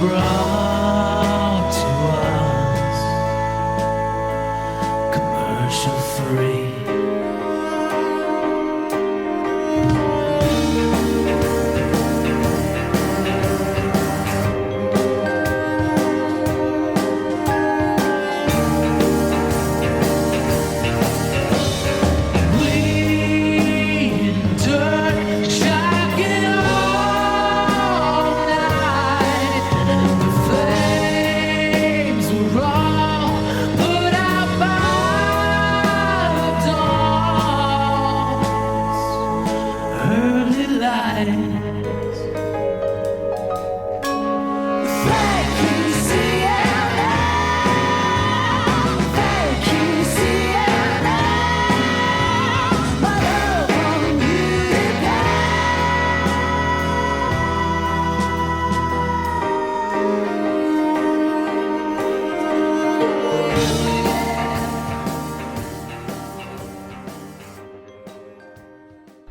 brought to us commercial free.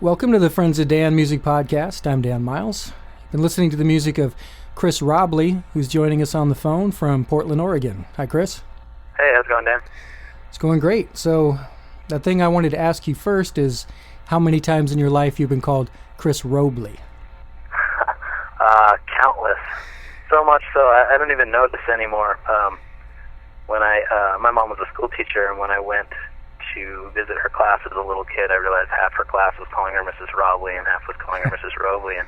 Welcome to the Friends of Dan Music Podcast. I'm Dan Miles. I've been listening to the music of Chris Robley, who's joining us on the phone from Portland, Oregon. Hi, Chris. Hey, how's it going, Dan? It's going great. So, the thing I wanted to ask you first is how many times in your life you've been called Chris Robley? Countless. So much so I don't even notice anymore. When my mom was a school teacher, and when I went to visit her class as a little kid, I realized half her class was calling her Mrs. Robley and half was calling her Mrs. Robley, and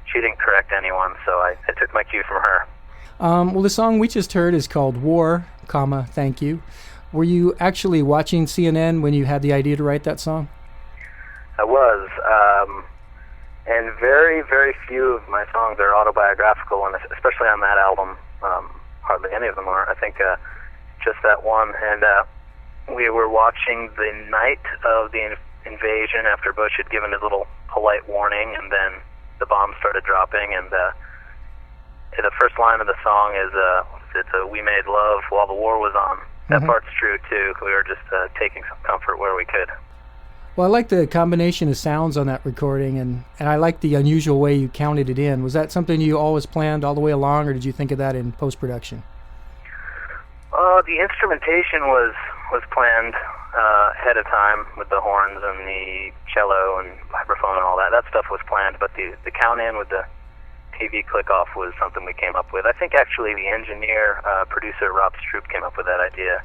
she didn't correct anyone, so I took my cue from her. Well, the song we just heard is called War, Thank You. Were you actually watching CNN when you had the idea to write that song? I was, and very, very few of my songs are autobiographical, and especially on that album, hardly any of them are. I think just that one, and we were watching the night of the invasion after Bush had given his little polite warning, and then the bombs started dropping, and the first line of the song is, we made love while the war was on. That part's true, too. We were just taking some comfort where we could. Well, I like the combination of sounds on that recording, and I like the unusual way you counted it in. Was that something you always planned all the way along, or did you think of that in post-production? The instrumentation was planned ahead of time with the horns and the cello and vibraphone and all that. That stuff was planned, but the count-in with the TV click-off was something we came up with. I think actually the engineer, producer Rob Stroop came up with that idea.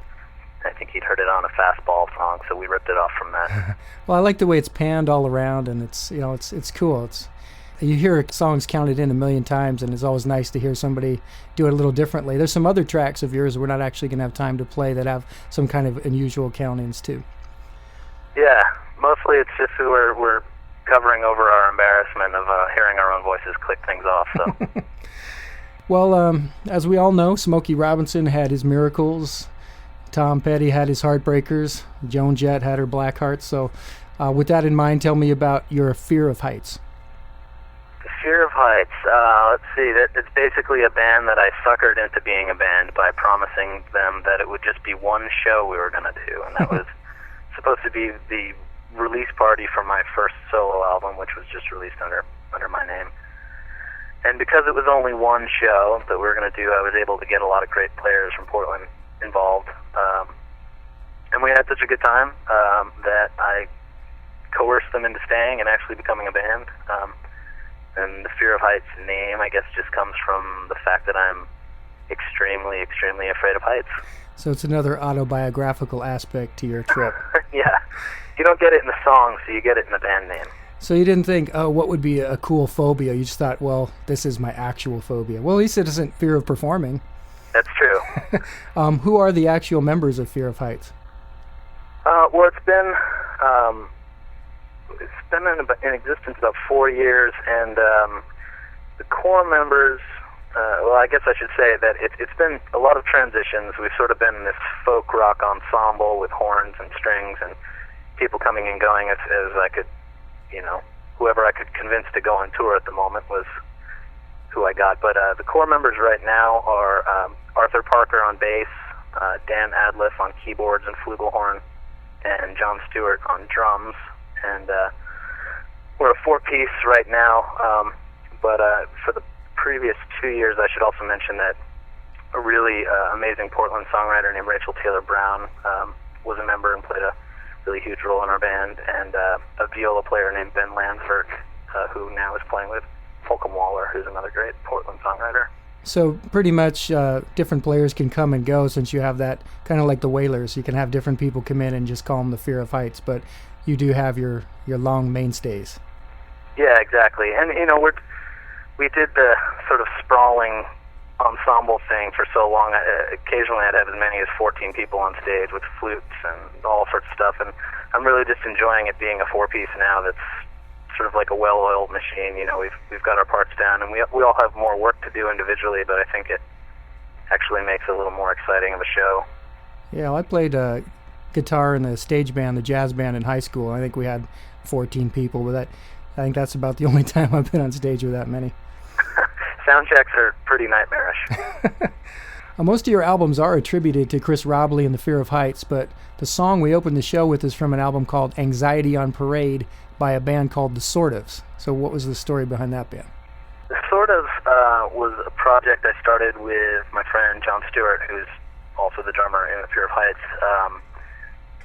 I think he'd heard it on a Fastball song, so we ripped it off from that. Well, I like the way it's panned all around, and it's cool. You hear songs counted in a million times, and it's always nice to hear somebody do it a little differently. There's some other tracks of yours we're not actually going to have time to play that have some kind of unusual count-ins, too. Yeah, mostly it's just we're covering over our embarrassment of hearing our own voices click things off. So. Well, as we all know, Smokey Robinson had his miracles. Tom Petty had his heartbreakers. Joan Jett had her black hearts. So with that in mind, tell me about your fear of heights. The Fear of Heights. Let's see. It's basically a band that I suckered into being a band by promising them that it would just be one show we were going to do, and that was supposed to be the release party for my first solo album, which was just released under my name. And because it was only one show that we were going to do, I was able to get a lot of great players from Portland involved, and we had such a good time that I coerced them into staying and actually becoming a band. And the Fear of Heights name, I guess, just comes from the fact that I'm extremely, extremely afraid of heights. So it's another autobiographical aspect to your trip. Yeah. You don't get it in the song, so you get it in the band name. So you didn't think, oh, what would be a cool phobia? You just thought, well, this is my actual phobia. Well, at least it isn't fear of performing. That's true. Who are the actual members of Fear of Heights? Well, it's been in existence about 4 years, and the core members, well, I guess I should say that it's been a lot of transitions. We've sort of been this folk rock ensemble with horns and strings and people coming and going as I could, whoever I could convince to go on tour at the moment was who I got. But the core members right now are Arthur Parker on bass, Dan Adliff on keyboards and flugelhorn, and John Stewart on drums. And we're a four-piece right now, but for the previous 2 years, I should also mention that a really amazing Portland songwriter named Rachel Taylor Brown was a member and played a really huge role in our band, and a viola player named Ben Lansford, who now is playing with Holcomb Waller, who's another great Portland songwriter. So pretty much different players can come and go, since you have that kind of like the Wailers. You can have different people come in and just call them the Fear of Heights, but you do have your long mainstays. Yeah, exactly. And, we did the sort of sprawling ensemble thing for so long. Occasionally I'd have as many as 14 people on stage with flutes and all sorts of stuff, and I'm really just enjoying it being a four-piece now that's sort of like a well-oiled machine. We've got our parts down, and we all have more work to do individually, but I think it actually makes it a little more exciting of a show. Yeah, well, I played guitar in the stage band, the jazz band in high school. I think we had 14 people, but I think that's about the only time I've been on stage with that many. Sound checks are pretty nightmarish. Most of your albums are attributed to Chris Robley and the Fear of Heights, but the song we opened the show with is from an album called Anxiety on Parade by a band called The Sort-Ofs. So what was the story behind that band? The Sort-Ofs was a project I started with my friend John Stewart, who's also the drummer in the Fear of Heights.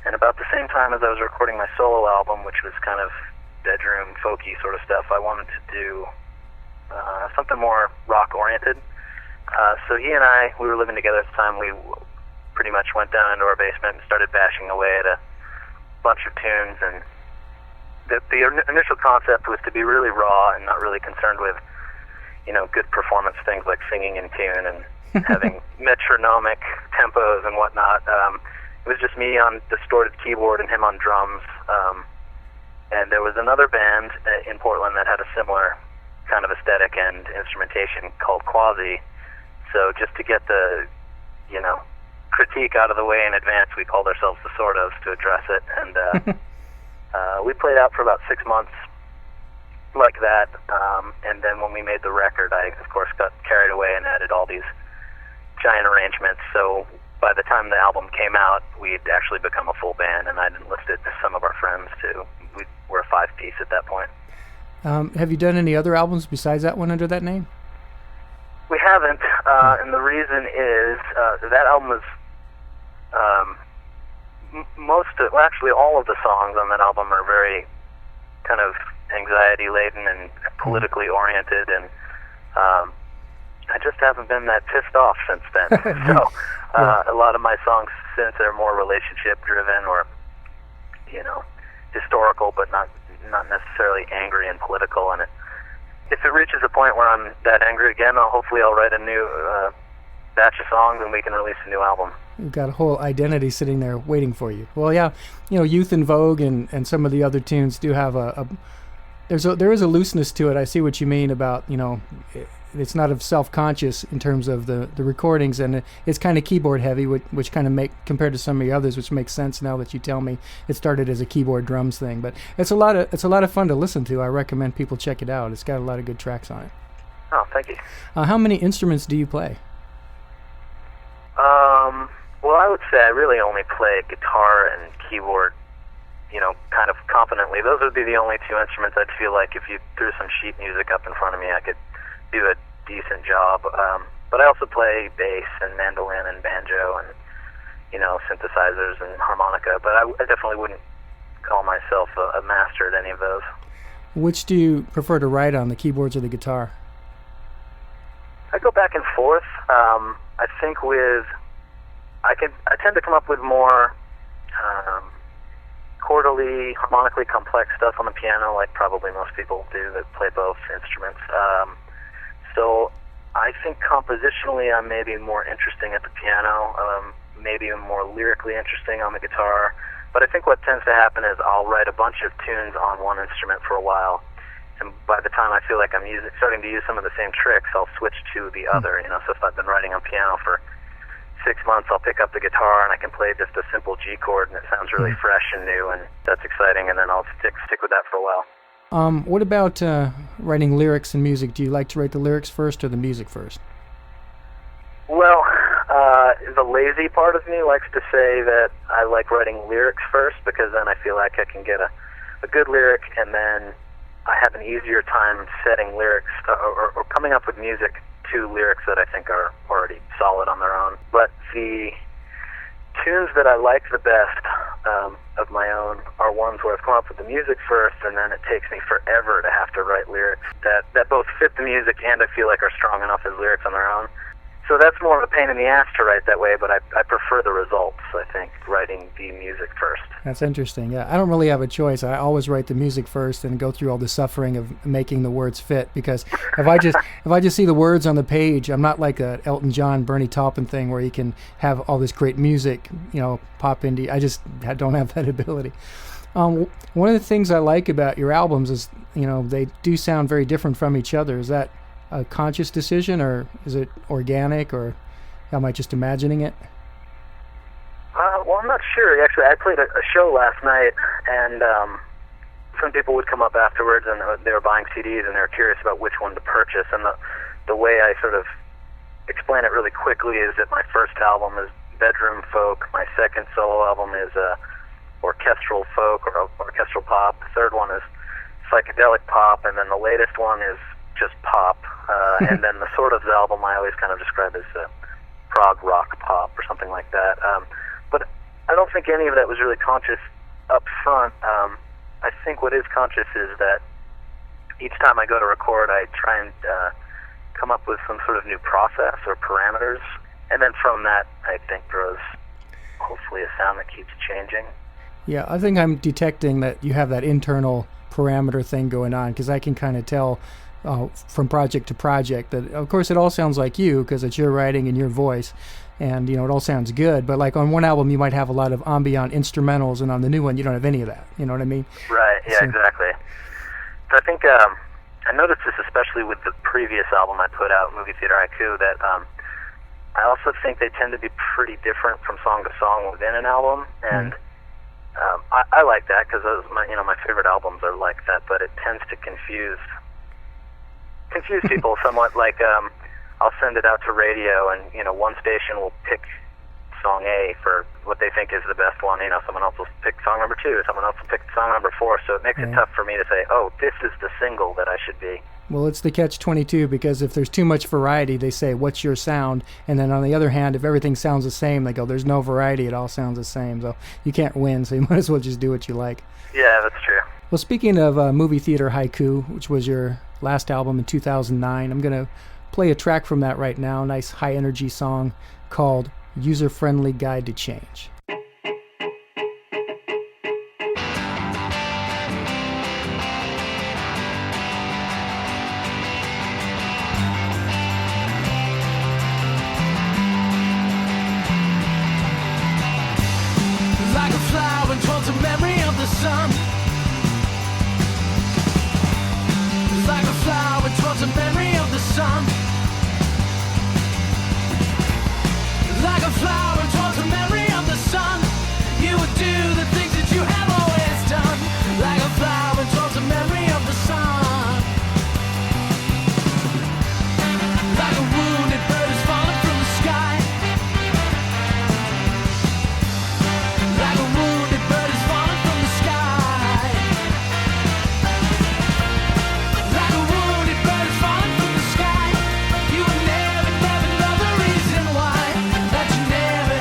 And about the same time as I was recording my solo album, which was kind of bedroom folky sort of stuff, I wanted to do something more rock-oriented. So he and we were living together at the time. We pretty much went down into our basement and started bashing away at a bunch of tunes. And the initial concept was to be really raw and not really concerned with, good performance things like singing in tune and having metronomic tempos and whatnot. It was just me on distorted keyboard and him on drums. And there was another band in Portland that had a similar kind of aesthetic and instrumentation called Quasi. So just to get the, critique out of the way in advance, we called ourselves the Sort-Ofs to address it. And we played out for about 6 months like that. And then when we made the record, I, of course, got carried away and added all these giant arrangements. So by the time the album came out, we'd actually become a full band, and I'd enlisted some of our friends too. We were a 5-piece at that point. Have you done any other albums besides that one under that name? We haven't, and the reason is that album was actually all of the songs on that album are very kind of anxiety-laden and politically oriented, and I just haven't been that pissed off since then. So a lot of my songs since are more relationship-driven or, historical, but not necessarily angry and political. And if it reaches a point where I'm that angry again, hopefully I'll write a new batch of songs and we can release a new album. You've got a whole identity sitting there waiting for you. Well, yeah, Youth in Vogue and some of the other tunes do have there is a looseness to it. I see what you mean about, it's not of self-conscious in terms of the recordings, and it's kind of keyboard heavy, which kind of compared to some of the others, which makes sense now that you tell me it started as a keyboard drums thing. But it's a lot of fun to listen to. I recommend people check it out. It's got a lot of good tracks on it. Oh, thank you. How many instruments do you play? Well, I would say I really only play guitar and keyboard, kind of competently. Those would be the only two instruments I'd feel like if you threw some sheet music up in front of me, I could do a decent job. But I also play bass and mandolin and banjo and, synthesizers and harmonica. But I definitely wouldn't call myself a master at any of those. Which do you prefer to write on, the keyboards or the guitar? I go back and forth. I think I tend to come up with more chordally, harmonically complex stuff on the piano, like probably most people do that play both instruments. So I think compositionally I'm maybe more interesting at the piano, maybe more lyrically interesting on the guitar. But I think what tends to happen is I'll write a bunch of tunes on one instrument for a while, and by the time I feel like I'm starting to use some of the same tricks, I'll switch to the other. So if I've been writing on piano for 6 months, I'll pick up the guitar and I can play just a simple G chord, and it sounds really fresh and new, and that's exciting. And then I'll stick with that for a while. What about writing lyrics and music? Do you like to write the lyrics first or the music first? Well, the lazy part of me likes to say that I like writing lyrics first, because then I feel like I can get a good lyric and then I have an easier time setting lyrics or coming up with music to lyrics that I think are already solid on their own. But the tunes that I like the best of my own are ones where I've come up with the music first, and then it takes me forever to have to write lyrics that both fit the music and I feel like are strong enough as lyrics on their own. So that's more of a pain in the ass to write that way, but I prefer the results, I think, writing the music first. That's interesting. Yeah, I don't really have a choice. I always write the music first and go through all the suffering of making the words fit, because if I just see the words on the page, I'm not like a Elton John, Bernie Taupin thing where you can have all this great music, pop indie. I just don't have that ability. One of the things I like about your albums is, they do sound very different from each other. Is that a conscious decision, or is it organic, or am I just imagining it? Well, I'm not sure. Actually, I played a show last night, and some people would come up afterwards, and they were buying CDs, and they were curious about which one to purchase. And the way I sort of explain it really quickly is that my first album is bedroom folk, my second solo album is orchestral folk or orchestral pop, the third one is psychedelic pop, and then the latest one is just pop. And then the Sort of album I always kind of describe as prog rock pop or something like that. But I don't think any of that was really conscious up front. I think what is conscious is that each time I go to record, I try and come up with some sort of new process or parameters, and then from that, I think, grows hopefully a sound that keeps changing. Yeah, I think I'm detecting that you have that internal parameter thing going on, because I can kind of tell from project to project that, of course, it all sounds like you because it's your writing and your voice, and it all sounds good. But like on one album, you might have a lot of ambient instrumentals, and on the new one, you don't have any of that. You know what I mean? Right. Yeah. So, exactly. So I think I noticed this especially with the previous album I put out, Movie Theater Haiku, that I also think they tend to be pretty different from song to song within an album, and I like that because my favorite albums are like that. But it tends to confuse people somewhat. Like I'll send it out to radio, and one station will pick song A for what they think is the best one. Someone else will pick song number 2, someone else will pick song number 4. So it makes it tough for me to say, oh, this is the single that I should be. Well, it's the catch-22, because if there's too much variety, they say, what's your sound? And then on the other hand, if everything sounds the same, they go, there's no variety, it all sounds the same. So you can't win, so you might as well just do what you like. Yeah, that's true. Well, speaking of Movie Theater Haiku, which was your last album in 2009, I'm going to play a track from that right now, a nice high-energy song called User-Friendly Guide to Change. Like a flower towards a memory of the sun. Like a flower towards a memory of the sun. Like a flower towards a memory of the sun. You would do the things that you have always done. Like a flower towards a memory of the sun. Like a wounded bird is falling from the sky. Like a wounded bird is falling from the sky. Like a wounded bird is falling from the sky. You would never, never know the reason why. That you never,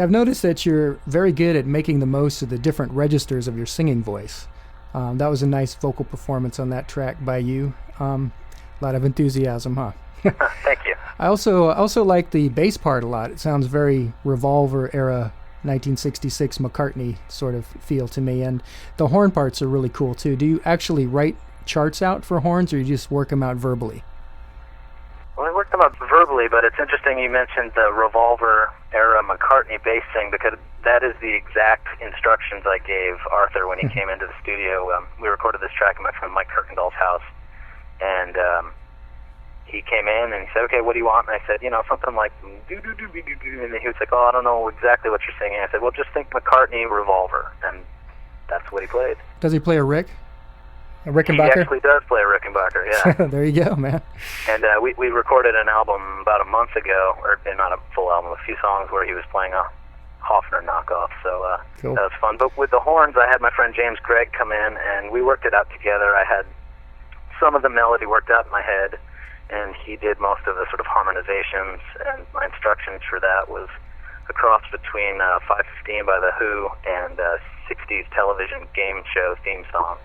I've noticed that you're very good at making the most of the different registers of your singing voice. That was a nice vocal performance on that track by you. A lot of enthusiasm, huh? Thank you. I also like the bass part a lot. It sounds very Revolver era 1966 McCartney sort of feel to me, and the horn parts are really cool too. Do you actually write charts out for horns, or you just work them out verbally? Well, I worked them out verbally, but it's interesting you mentioned the Revolver era McCartney bass thing, because that is the exact instructions I gave Arthur when he came into the studio. We recorded this track at my friend Mike Kirkendall's house, and he came in and he said, "Okay, what do you want?" And I said, something like do do do do do do. And he was like, "Oh, I don't know exactly what you're singing." I said, "Well, just think McCartney Revolver," and that's what he played. Does he play a Rick? A Rickenbacker? He actually does play a Rickenbacker, yeah. There you go, man. And we recorded an album about a month ago, or not a full album, a few songs where he was playing a Hofner knockoff, so cool. That was fun. But with the horns, I had my friend James Gregg come in, and we worked it out together. I had some of the melody worked out in my head, and he did most of the sort of harmonizations, and my instructions for that was a cross between 515 by The Who and 60s television game show theme song.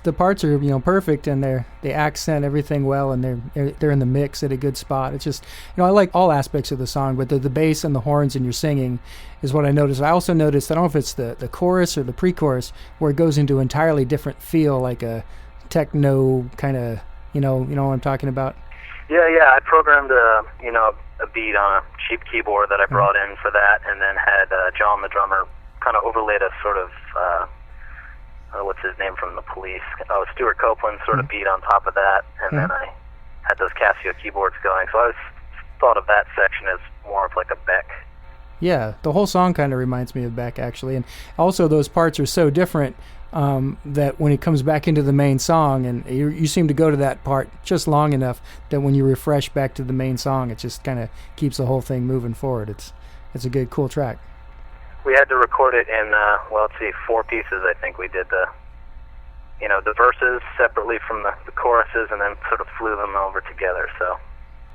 The parts are perfect, and they accent everything well, and they're in the mix at a good spot. It's just I like all aspects of the song, but the bass and the horns and your singing is what I noticed. I also noticed, I don't know if it's the chorus or the pre-chorus, where it goes into an entirely different feel, like a techno kind of you know what I'm talking about. Yeah, I programmed a beat on a cheap keyboard that I brought in for that, and then had John the drummer kind of overlaid a sort of what's his name from the Police? Stuart Copeland sort of beat on top of that, and then I had those Casio keyboards going. So I thought of that section as more of like a Beck. Yeah, the whole song kind of reminds me of Beck, actually. And also those parts are so different that when it comes back into the main song, and you seem to go to that part just long enough that when you refresh back to the main song, it just kind of keeps the whole thing moving forward. It's a good, cool track. We had to record it in, 4 pieces. I think we did the verses separately from the choruses, and then sort of flew them over together. So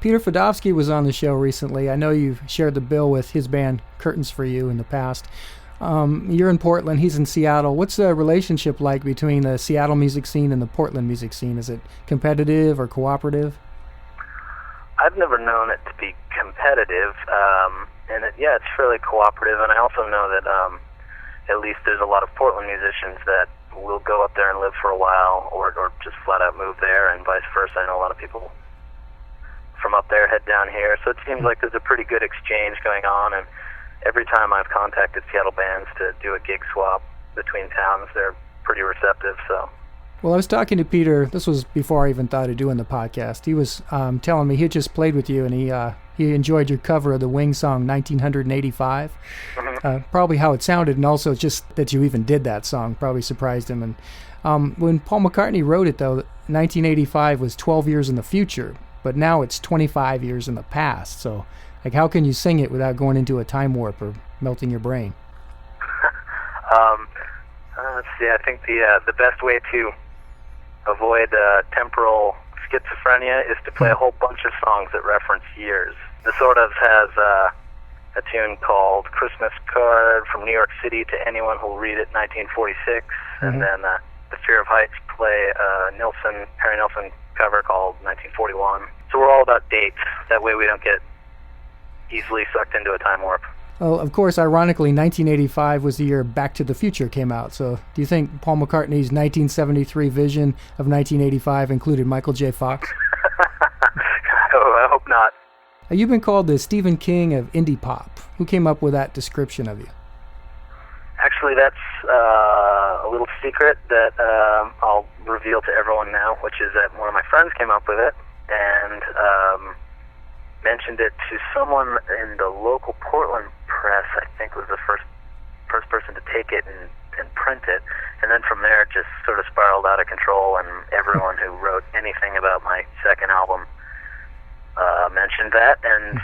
Peter Fedovsky was on the show recently. I know you've shared the bill with his band Curtains for You in the past. You're in Portland, he's in Seattle. What's the relationship like between the Seattle music scene and the Portland music scene? Is it competitive or cooperative? I've never known it to be competitive, and it's fairly cooperative. And I also know that at least there's a lot of Portland musicians that will go up there and live for a while, or just flat out move there, and vice versa. I know a lot of people from up there head down here, so it seems like there's a pretty good exchange going on. And every time I've contacted Seattle bands to do a gig swap between towns, they're pretty receptive. So. Well, I was talking to Peter, this was before I even thought of doing the podcast. He was telling me he had just played with you, and he enjoyed your cover of the Wing song 1985. Probably how it sounded, and also just that you even did that song probably surprised him. And when Paul McCartney wrote it, though, 1985 was 12 years in the future, but now it's 25 years in the past. So, how can you sing it without going into a time warp or melting your brain? Let's see, I think the best way to avoid temporal schizophrenia is to play a whole bunch of songs that reference years. This sort of has a tune called Christmas Card from New York City to Anyone Who'll Read It, 1946, and then The Fear of Heights play a Harry Nilsson cover called 1941. So we're all about dates. That way we don't get easily sucked into a time warp. Well, of course, ironically, 1985 was the year Back to the Future came out. So do you think Paul McCartney's 1973 vision of 1985 included Michael J. Fox? I hope not. You've been called the Stephen King of indie pop. Who came up with that description of you? Actually, that's a little secret that I'll reveal to everyone now, which is that one of my friends came up with it and mentioned it to someone in the local Portland press. I think was the first person to take it and print it, and then from there it just sort of spiraled out of control, and everyone who wrote anything about my second album mentioned that, and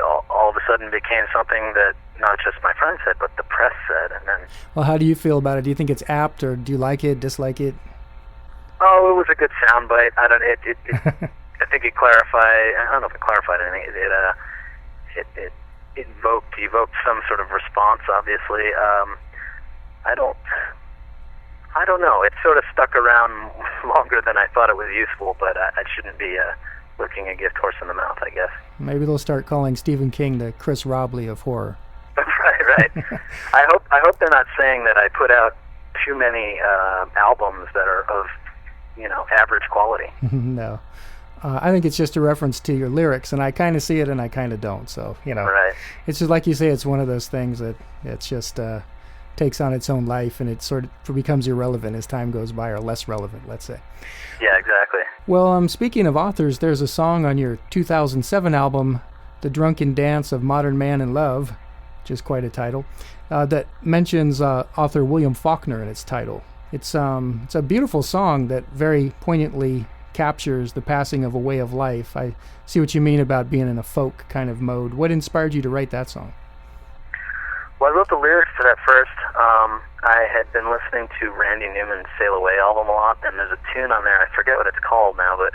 all of a sudden became something that not just my friends said, but the press said. And then, well, how do you feel about it? Do you think it's apt, or do you like it, dislike it? Oh, it was a good soundbite. I don't. I think it clarified. I don't know if it clarified anything. It evoked some sort of response. Obviously, I don't know. It sort of stuck around longer than I thought it was useful, but I shouldn't be looking a gift horse in the mouth, I guess. Maybe they'll start calling Stephen King the Chris Robley of horror. Right. I hope they're not saying that I put out too many albums that are of, average quality. No. I think it's just a reference to your lyrics, and I kind of see it and I kind of don't. So, Right. It's just like you say, it's one of those things that it's just takes on its own life, and it sort of becomes irrelevant as time goes by, or less relevant, let's say. Yeah, exactly. Well, speaking of authors, there's a song on your 2007 album, The Drunken Dance of Modern Man and Love, which is quite a title, that mentions author William Faulkner in its title. It's a beautiful song that very poignantly captures the passing of a way of life. I see what you mean about being in a folk kind of mode. What inspired you to write that song? Well, I wrote the lyrics to that first. I had been listening to Randy Newman's Sail Away album a lot, and there's a tune on there, I forget what it's called now, but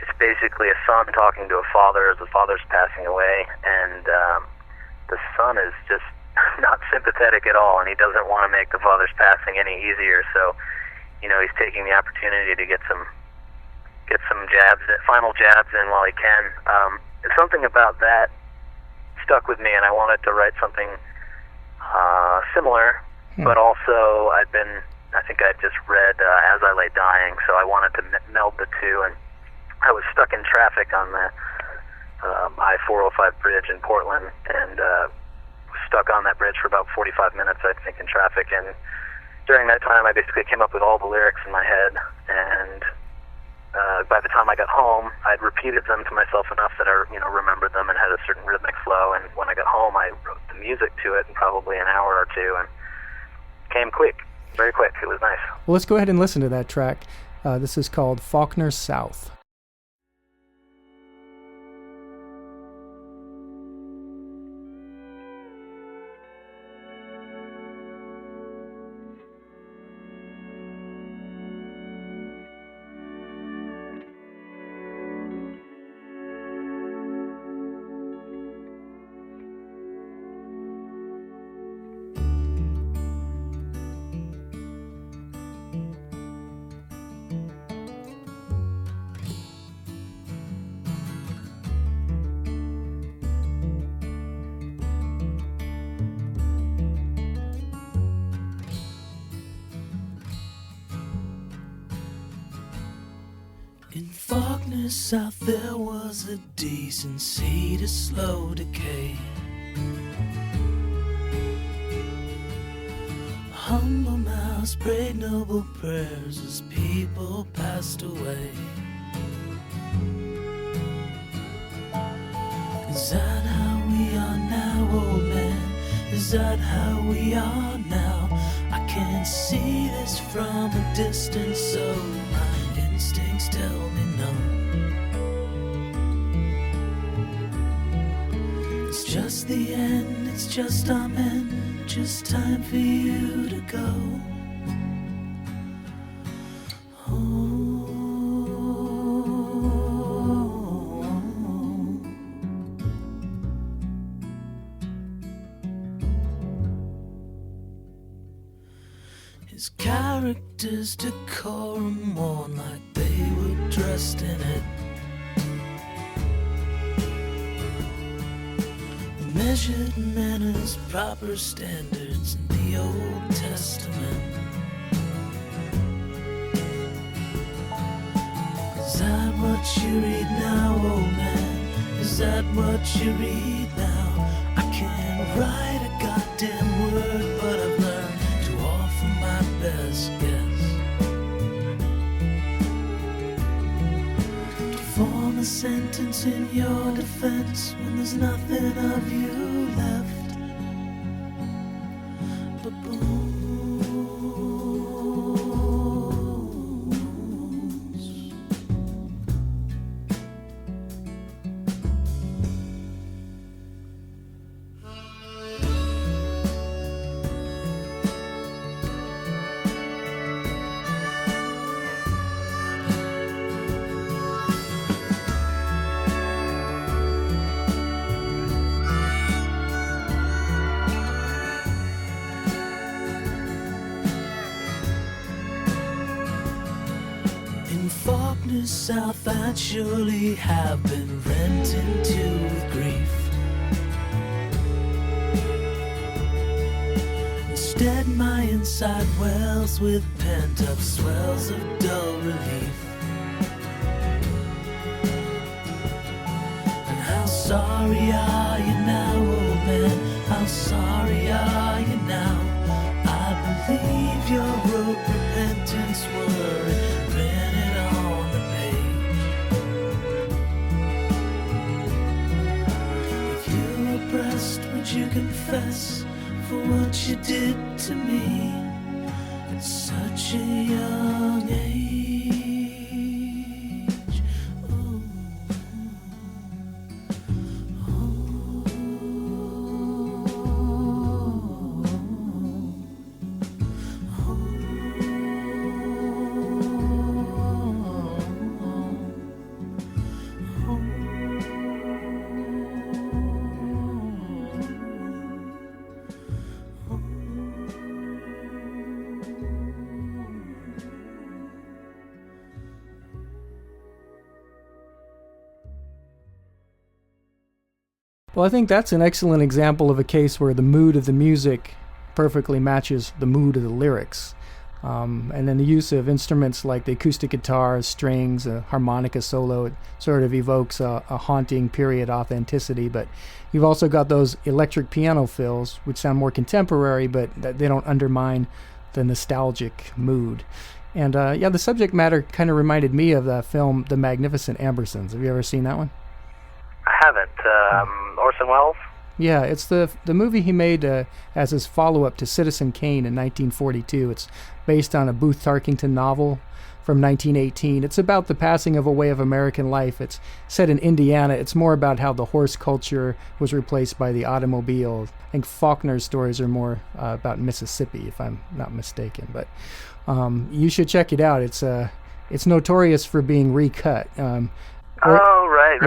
it's basically a son talking to a father as the father's passing away, and the son is just not sympathetic at all, and he doesn't want to make the father's passing any easier, so, he's taking the opportunity to get some final jabs in while he can. Something about that stuck with me, and I wanted to write something similar, but also I think I'd just read As I Lay Dying, so I wanted to meld the two, and I was stuck in traffic on the I-405 bridge in Portland, and was stuck on that bridge for about 45 minutes, I think, in traffic, and during that time I basically came up with all the lyrics in my head, and by the time I got home, I'd repeated them to myself enough that I, remembered them and had a certain rhythmic flow. And when I got home, I wrote the music to it in probably an hour or two, and it came quick, very quick. It was nice. Well, let's go ahead and listen to that track. This is called Faulkner South. In Faulkner South there was a decency to slow decay. Humble mouths prayed noble prayers as people passed away. Is that how we are now, old man? Is that how we are now? I can't see this from a distance, so my instincts tell me no. It's just the end, it's just amen, just time for you to go. His character's decorum worn like they were dressed in it. Measured manners, proper standards in the Old Testament. Is that what you read now, old man? Is that what you read now? I can't write a goddamn word, but I've learned to offer my best guess. To form a sentence in your defense when there's nothing of you left but bones. darkness south I'd surely have been rent into with grief. Instead my inside wells with pent-up swells of dull relief. And how sorry are you now, old man? How sorry are you now? I believe your rote repentance were printed on the page. If you were pressed, would you confess for what you did to me at such a young age? Ooh. Well, I think that's an excellent example of a case where the mood of the music perfectly matches the mood of the lyrics. And then the use of instruments like the acoustic guitar, strings, a harmonica solo, it sort of evokes a haunting period authenticity. But you've also got those electric piano fills, which sound more contemporary, but they don't undermine the nostalgic mood. And yeah, the subject matter kind of reminded me of the film The Magnificent Ambersons. Have you ever seen that one? I haven't. Orson Welles? Yeah, it's the movie he made as his follow-up to Citizen Kane in 1942. It's based on a Booth Tarkington novel from 1918. It's about the passing of a way of American life. It's set in Indiana. It's more about how the horse culture was replaced by the automobile. I think Faulkner's stories are more about Mississippi, if I'm not mistaken. But you should check it out. It's notorious for being recut. Right.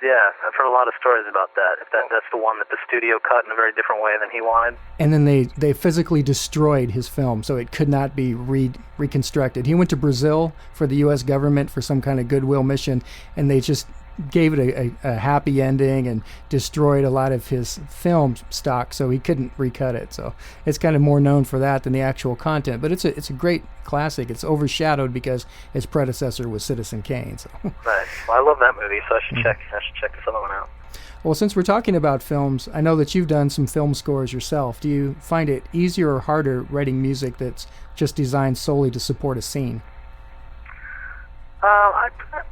Yeah. I've heard a lot of stories about that. That's the one that the studio cut in a very different way than he wanted. And then they physically destroyed his film, so it could not be reconstructed. He went to Brazil for the U.S. government for some kind of goodwill mission, and they just gave it a happy ending and destroyed a lot of his film stock, so he couldn't recut it. So it's kind of more known for that than the actual content. But it's a great classic. It's overshadowed because its predecessor was Citizen Kane. So. Right. Well, I love that movie, so I should check this other one out. Well, since we're talking about films, I know that you've done some film scores yourself. Do you find it easier or harder writing music that's just designed solely to support a scene?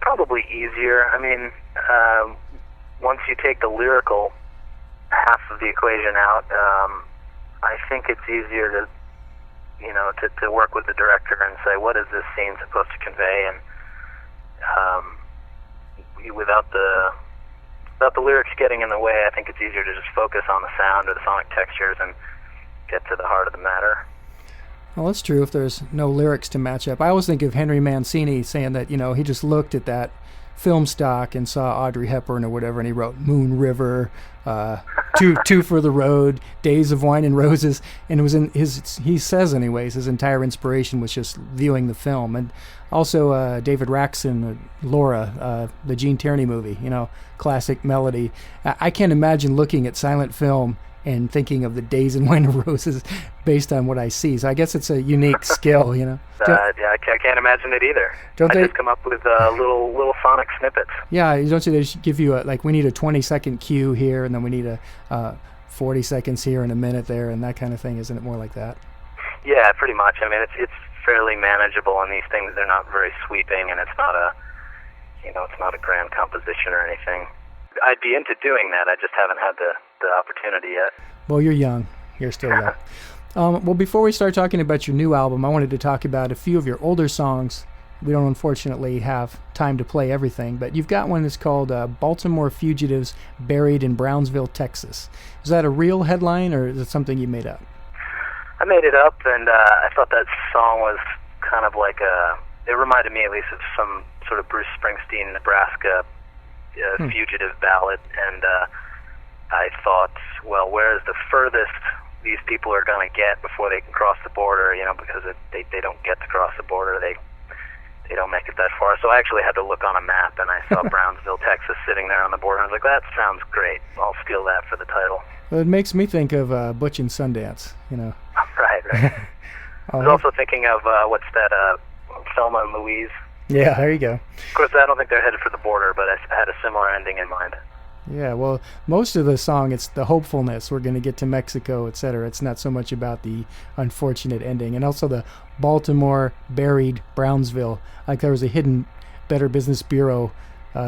Probably easier. I mean, once you take the lyrical half of the equation out, I think it's easier to work with the director and say, what is this scene supposed to convey? And without the lyrics getting in the way, I think it's easier to just focus on the sound or the sonic textures and get to the heart of the matter. Well, that's true if there's no lyrics to match up. I always think of Henry Mancini saying that, he just looked at that film stock and saw Audrey Hepburn or whatever, and he wrote Moon River, Two for the Road, Days of Wine and Roses, and it was he says anyways, his entire inspiration was just viewing the film. And also David Raxon, Laura, the Gene Tierney movie, classic melody. I can't imagine looking at silent film and thinking of the Days and Wine and Roses based on what I see. So I guess it's a unique skill, Yeah, I can't imagine it either. Just come up with little sonic snippets. Yeah, you don't say they should give you we need a 20-second cue here, and then we need a 40 seconds here and a minute there, and that kind of thing. Isn't it more like that? Yeah, pretty much. I mean, it's fairly manageable, and these things, they're not very sweeping, and it's not a grand composition or anything. I'd be into doing that. I just haven't had the opportunity yet. Well, you're young. You're still young. Well, before we start talking about your new album, I wanted to talk about a few of your older songs. We don't unfortunately have time to play everything, but you've got one that's called Baltimore Fugitives Buried in Brownsville, Texas. Is that a real headline, or is it something you made up? I made it up, and I thought that song was kind of like it reminded me at least of some sort of Bruce Springsteen, Nebraska fugitive ballad, and I thought, well, where is the furthest these people are going to get before they can cross the border? Because they don't get to cross the border. They they don't make it that far. So I actually had to look on a map, and I saw Brownsville, Texas, sitting there on the border. I was like, that sounds great. I'll steal that for the title. Well, it makes me think of Butch and Sundance, you know. Right. I was also thinking of, what's that, Thelma and Louise. Yeah, there you go. Of course, I don't think they're headed for the border, but I had a similar ending in mind. Yeah, well, most of the song, it's the hopefulness. We're going to get to Mexico, etc. It's not so much about the unfortunate ending. And also the Baltimore buried Brownsville. Like there was a hidden Better Business Bureau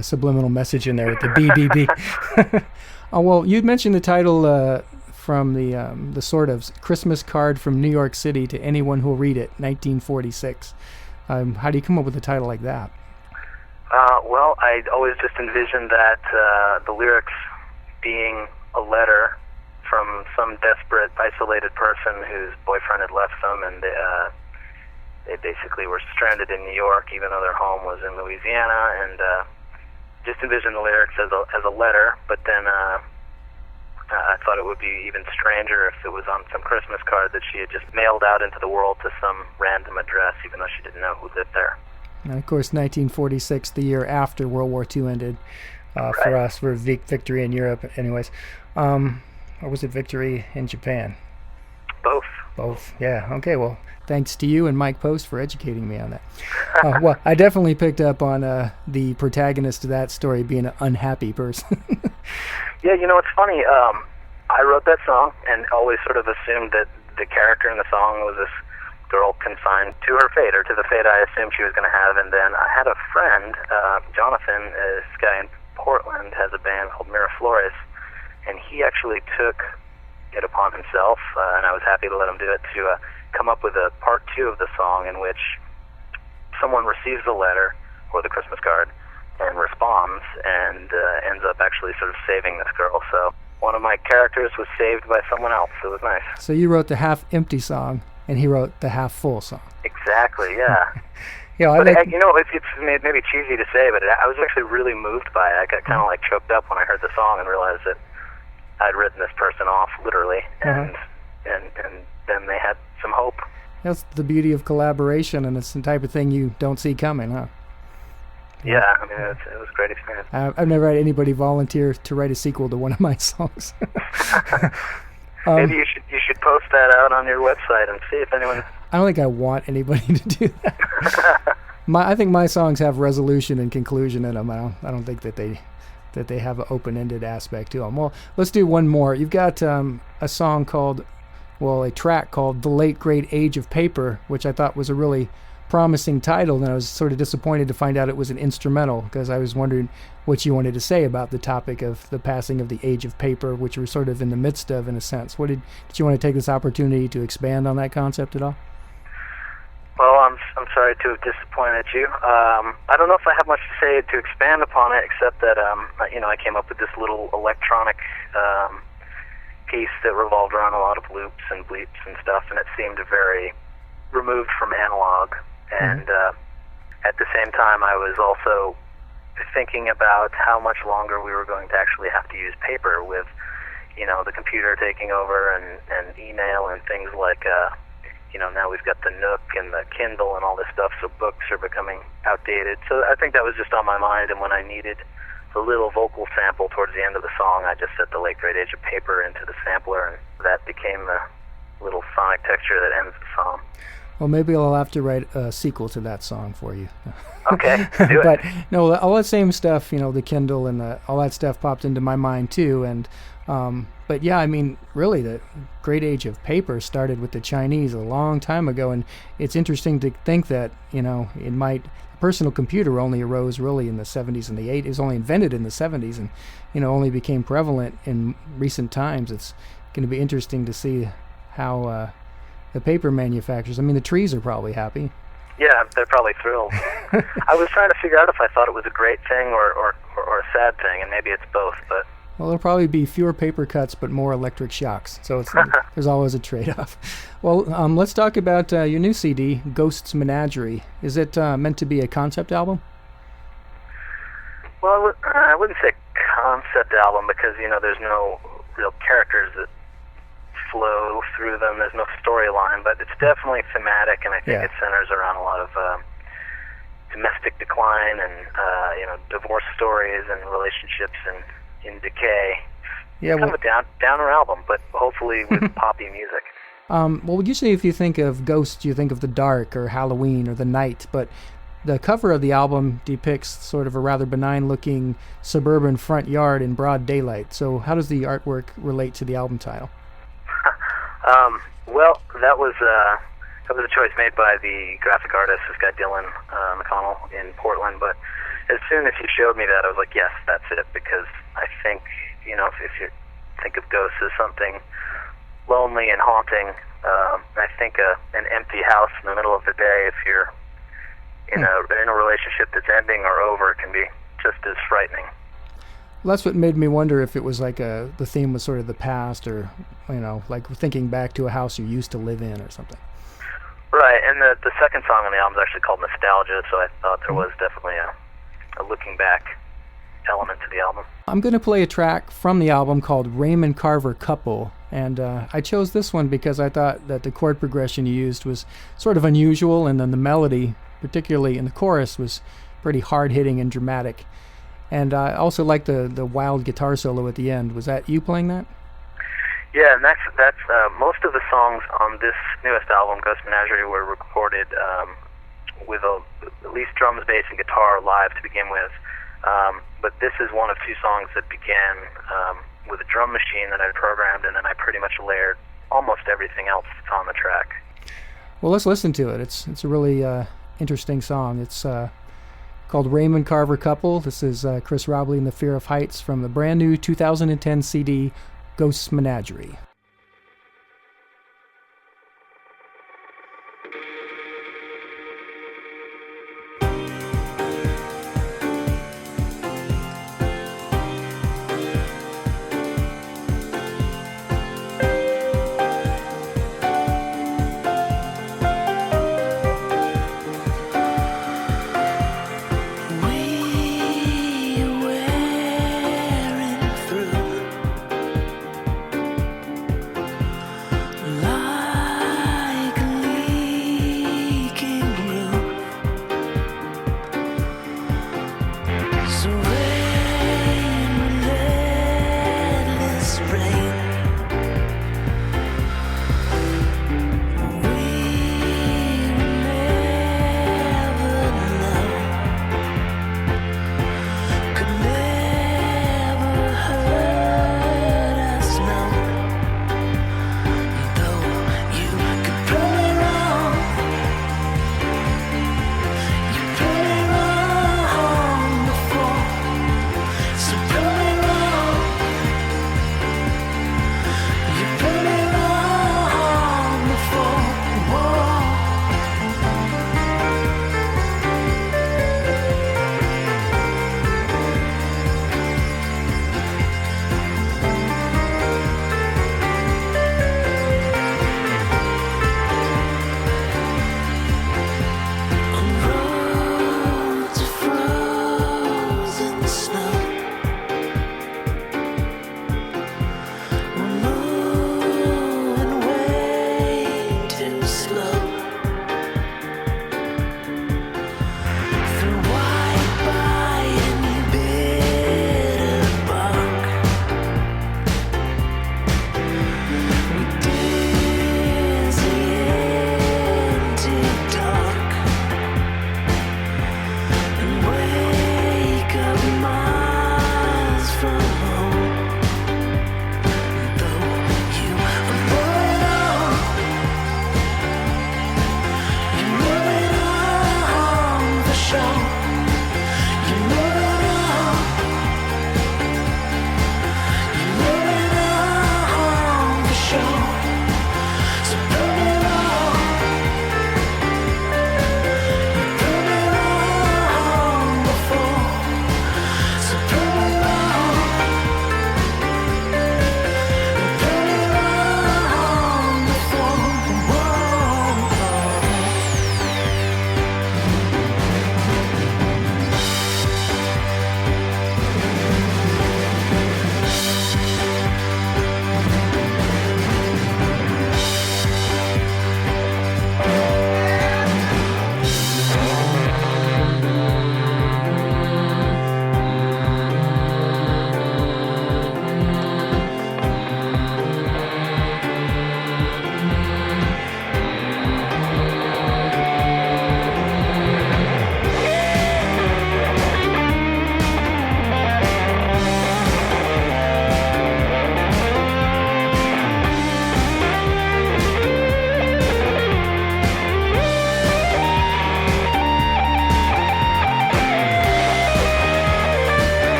subliminal message in there with the BBB. Oh, well, you mentioned the title from the sort of Christmas card from New York City to anyone who'll read it, 1946. How do you come up with a title like that? Well, I always just envisioned that the lyrics being a letter from some desperate, isolated person whose boyfriend had left them, and they basically were stranded in New York, even though their home was in Louisiana, and just envisioned the lyrics as a letter, but then I thought it would be even stranger if it was on some Christmas card that she had just mailed out into the world to some random address, even though she didn't know who lived there. And of course, 1946, the year after World War II ended, Right. for us, for victory in Europe, anyways. Or was it victory in Japan? Both. Both, yeah. Okay, well, thanks to you and Mike Post for educating me on that. Well, I definitely picked up on the protagonist of that story being an unhappy person. Yeah, you know, it's funny. I wrote that song and always sort of assumed that the character in the song was this girl consigned to her fate, or to the fate I assumed she was going to have. And then I had a friend, Jonathan, this guy in Portland, has a band called Miraflores, and he actually took it upon himself, and I was happy to let him do it, to come up with a part 2 of the song in which someone receives the letter or the Christmas card and responds and ends up actually sort of saving this girl. So one of my characters was saved by someone else. It was nice. So you wrote the half-empty song, and he wrote the half-full song. Exactly, yeah. Yeah, You know, it's maybe cheesy to say, but I was actually really moved by it. I got kind of like choked up when I heard the song and realized that I'd written this person off, literally, and then they had some hope. That's the beauty of collaboration, and it's the type of thing you don't see coming, huh? Yeah, I mean, it was a great experience. I've never had anybody volunteer to write a sequel to one of my songs. Maybe you should post that out on your website and see if anyone... I don't think I want anybody to do that. I think my songs have resolution and conclusion in them. I don't think that they have an open-ended aspect to them. Well, let's do one more. You've got a song called, a track called "The Late Great Age of Paper," which I thought was a really promising title, and I was sort of disappointed to find out it was an instrumental, because I was wondering what you wanted to say about the topic of the passing of the age of paper, which we're sort of in the midst of, in a sense. Did you want to take this opportunity to expand on that concept at all? Well, I'm sorry to have disappointed you. I don't know if I have much to say to expand upon it, except that I came up with this little electronic piece that revolved around a lot of loops and bleeps and stuff, and it seemed very removed from analog. And at the same time, I was also thinking about how much longer we were going to actually have to use paper with, the computer taking over and email and things like, now we've got the Nook and the Kindle and all this stuff, so books are becoming outdated. So I think that was just on my mind, and when I needed the little vocal sample towards the end of the song, I just set The Late Great Age of Paper into the sampler, and that became the little sonic texture that ends the song. Well, maybe I'll have to write a sequel to that song for you. Okay, do it. But no, all that same stuff, the Kindle and all that stuff popped into my mind too. And but yeah, I mean, really, the great age of paper started with the Chinese a long time ago, and it's interesting to think that the personal computer only arose really in the 70s and the 80s. It was only invented in the 70s, and only became prevalent in recent times. It's going to be interesting to see how the paper manufacturers, the trees are probably happy. Yeah, they're probably thrilled. I was trying to figure out if I thought it was a great thing or a sad thing, and maybe it's both, but... Well, there'll probably be fewer paper cuts, but more electric shocks, so there's always a trade-off. Well, let's talk about your new CD, Ghost's Menagerie. Is it meant to be a concept album? Well, I wouldn't say concept album, because, there's no real characters that flow through them. There's no storyline, but it's definitely thematic, and I think it centers around a lot of domestic decline and divorce stories and relationships and in decay. Yeah, Kind of a downer album, but hopefully with poppy music. Well, usually if you think of ghosts, you think of the dark or Halloween or the night, but the cover of the album depicts sort of a rather benign-looking suburban front yard in broad daylight. So how does the artwork relate to the album title? Well, that was a choice made by the graphic artist, this guy Dylan McConnell in Portland. But as soon as he showed me that, I was like, yes, that's it, because I think, if you think of ghosts as something lonely and haunting, I think an empty house in the middle of the day, if you're in a relationship that's ending or over, can be just as frightening. Well, that's what made me wonder if it was like the theme was sort of the past, or like thinking back to a house you used to live in or something. Right, and the second song on the album is actually called Nostalgia, so I thought there was definitely a looking back element to the album. I'm going to play a track from the album called Raymond Carver Couple, and I chose this one because I thought that the chord progression you used was sort of unusual, and then the melody, particularly in the chorus, was pretty hard-hitting and dramatic. And I also liked the wild guitar solo at the end. Was that you playing that? Yeah, and that's most of the songs on this newest album, Ghost Menagerie, were recorded with at least drums, bass, and guitar live to begin with. But this is one of two songs that began with a drum machine that I programmed, and then I pretty much layered almost everything else that's on the track. Well, let's listen to it. It's a really interesting song. It's called Raymond Carver Couple. This is Chris Robley and the Fear of Heights from the brand new 2010 CD, Ghost Menagerie.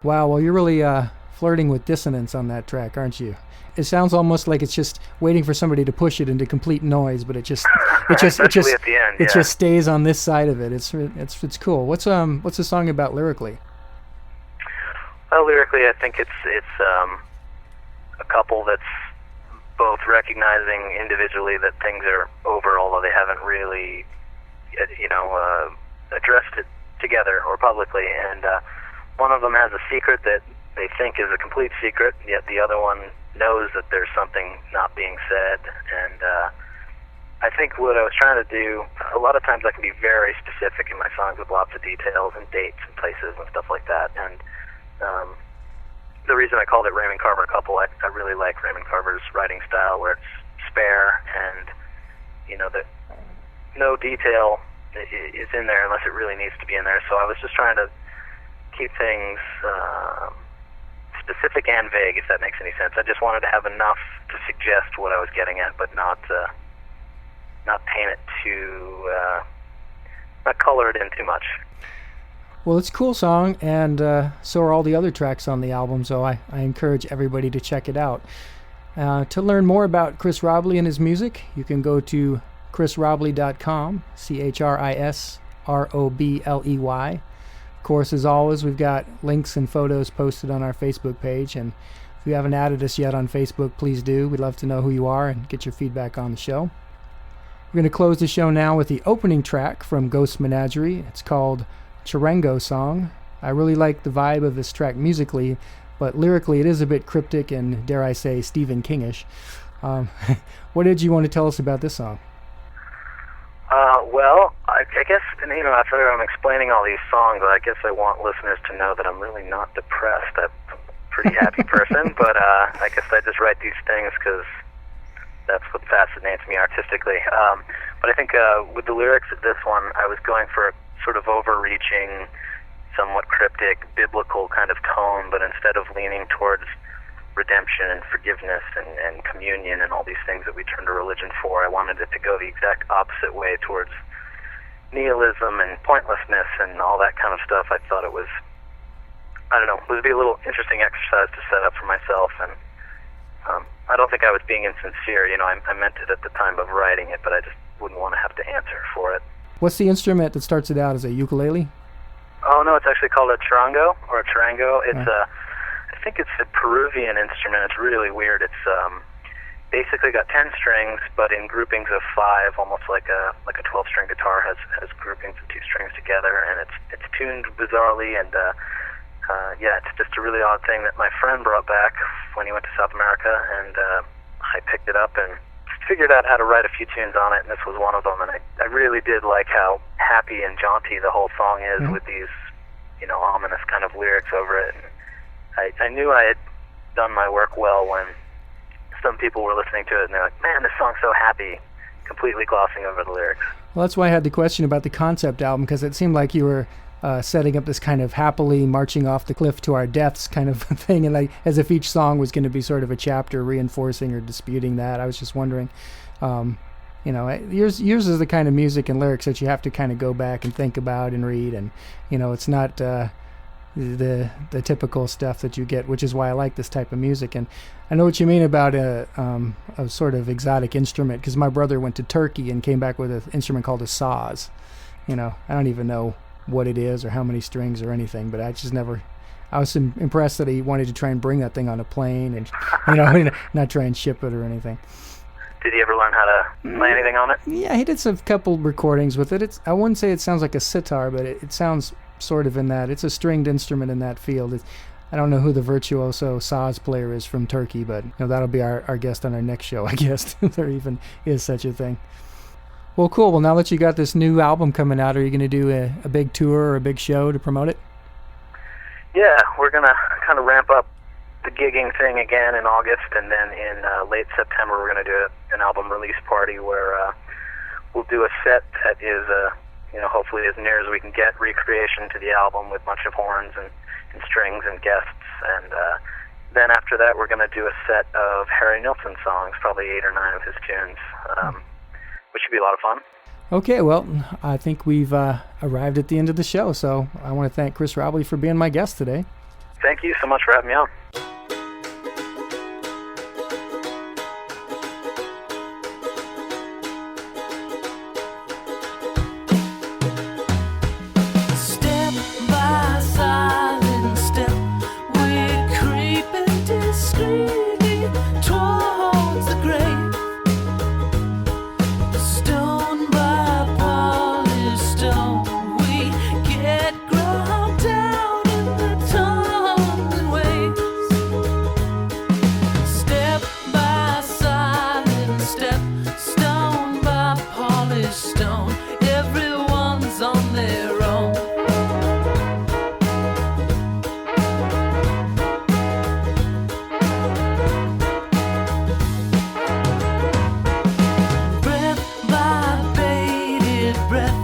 Wow, well, you're really flirting with dissonance on that track, aren't you? It sounds almost like it's just waiting for somebody to push it into complete noise, but it just Especially at the end, it just stays on this side of it. It's cool. What's the song about lyrically? Well, lyrically, I think it's a couple that's both recognizing individually that things are over, although they haven't really, addressed it together or publicly. And one of them has a secret that they think is a complete secret, yet the other one knows that there's something not being said. And I think what I was trying to do, a lot of times I can be very specific in my songs with lots of details and dates and places and stuff like that. And the reason I called it Raymond Carver Couple, I really like Raymond Carver's writing style where it's spare and, that no detail is in there unless it really needs to be in there. So I was just trying to keep things specific and vague, if that makes any sense. I just wanted to have enough to suggest what I was getting at, but not paint it too, not color it in too much. Well, it's a cool song, and so are all the other tracks on the album, so I encourage everybody to check it out. To learn more about Chris Robley and his music, you can go to chrisrobley.com, ChrisRobley. Of course, as always, we've got links and photos posted on our Facebook page, and if you haven't added us yet on Facebook, please do. We'd love to know who you are and get your feedback on the show. We're going to close the show now with the opening track from Ghost Menagerie. It's called Chirango Song. I really like the vibe of this track musically, but lyrically it is a bit cryptic and, dare I say, Stephen Kingish. What did you want to tell us about this song? Well, I guess, after I'm explaining all these songs, I guess I want listeners to know that I'm really not depressed. I'm a pretty happy person, but I guess I just write these things because that's what fascinates me artistically. But I think with the lyrics of this one, I was going for a sort of overreaching, somewhat cryptic, biblical kind of tone, but instead of leaning towards redemption and forgiveness and communion and all these things that we turn to religion for, I wanted it to go the exact opposite way towards nihilism and pointlessness and all that kind of stuff. I thought it was, it would be a little interesting exercise to set up for myself, and I don't think I was being insincere. I meant it at the time of writing it, but I just wouldn't want to have to answer for it. What's the instrument that starts it out? Is it a ukulele? Oh, no, it's actually called a charango, or a charango. It's I think it's a Peruvian instrument. It's really weird. It's basically got 10 strings, but in groupings of 5, almost like a 12-string guitar has groupings of 2 strings together, and it's tuned bizarrely, and it's just a really odd thing that my friend brought back when he went to South America, and I picked it up and figured out how to write a few tunes on it, and this was one of them. And I really did like how happy and jaunty the whole song is, with these, ominous kind of lyrics over it. And I knew I had done my work well when some people were listening to it, and they're like, "Man, this song's so happy," completely glossing over the lyrics. Well, that's why I had the question about the concept album, because it seemed like you were setting up this kind of happily marching off the cliff to our deaths kind of thing, and like as if each song was going to be sort of a chapter reinforcing or disputing that. I was just wondering, yours is the kind of music and lyrics that you have to kind of go back and think about and read, and it's not the typical stuff that you get, which is why I like this type of music. And I know what you mean about a sort of exotic instrument, because my brother went to Turkey and came back with an instrument called a saz. I don't even know what it is or how many strings or anything, but I was impressed that he wanted to try and bring that thing on a plane and not try and ship it or anything. Did he ever learn how to play anything on it? Yeah, he did some couple recordings with it. I wouldn't say it sounds like a sitar, but it sounds sort of in that. It's a stringed instrument in that field. I don't know who the virtuoso saz player is from Turkey, but that'll be our guest on our next show, I guess, if there even is such a thing. Well, cool. Well, now that you got this new album coming out, are you going to do a big tour or a big show to promote it? Yeah, we're going to kind of ramp up the gigging thing again in August, and then in late September we're going to do an album release party where we'll do a set that is, hopefully as near as we can get recreation to the album with a bunch of horns and strings and guests, and then after that we're going to do a set of Harry Nilsson songs, probably 8 or 9 of his tunes, which should be a lot of fun. Okay, well, I think we've arrived at the end of the show, so I want to thank Chris Robley for being my guest today. Thank you so much for having me on. Step by silent step, we're creeping discreetly towards the grave. Stone by polished stone, we get ground down in the tumbling waves. Step by silent step, stone by polished stone, everyone's on their own. Breath by bated breath,